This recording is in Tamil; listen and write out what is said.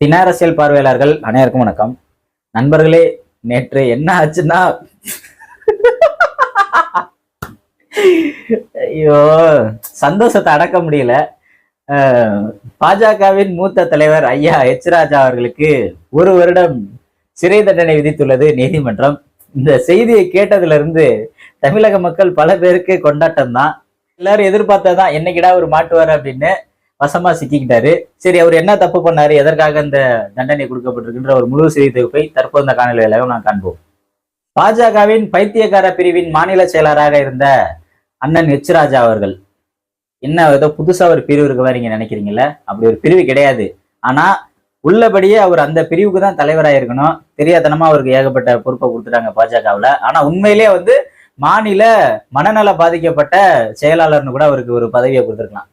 தின அரசியல் பார்வையாளர்கள் அனைவருக்கும் வணக்கம். நண்பர்களே, நேற்று என்ன ஆச்சுன்னா, ஐயோ சந்தோஷத்தை அடக்க முடியல. பாஜகவின் மூத்த தலைவர் ஐயா எச் ராஜா அவர்களுக்கு 1 வருடம் சிறை தண்டனை விதித்துள்ளது நீதிமன்றம். இந்த செய்தியை கேட்டதுல இருந்து தமிழக மக்கள் பல பேருக்கு கொண்டாட்டம் தான். எல்லாரும் எதிர்பார்த்ததான் என்னைக்கிடா ஒரு மாட்டுவார் அப்படின்னு. வசமா சிக்கிக்கிட்டாரு. சரி, அவர் என்ன தப்பு பண்ணாரு, எதற்காக இந்த தண்டனை கொடுக்கப்பட்டிருக்கின்ற ஒரு முழு செய்தி தொகுப்பை தற்போது இந்த காணொலியாக நான் காண்போம். பாஜகவின் பைத்தியக்கார பிரிவின் மாநில செயலராக இருந்த அண்ணன் எச் ராஜா அவர்கள், என்ன ஏதோ புதுசா ஒரு பிரிவு இருக்கவா நீங்க நினைக்கிறீங்களா? அப்படி ஒரு பிரிவு கிடையாது. ஆனா உள்ளபடியே அவர் அந்த பிரிவுக்கு தான் தலைவராக இருக்கணும். தெரியாதனமா அவருக்கு ஏகப்பட்ட பொறுப்பை கொடுத்துட்டாங்க பாஜகவுல. ஆனா உண்மையிலேயே மாநில மனநல பாதிக்கப்பட்ட செயலாளர்னு கூட அவருக்கு ஒரு பதவியை கொடுத்துருக்கலாம்.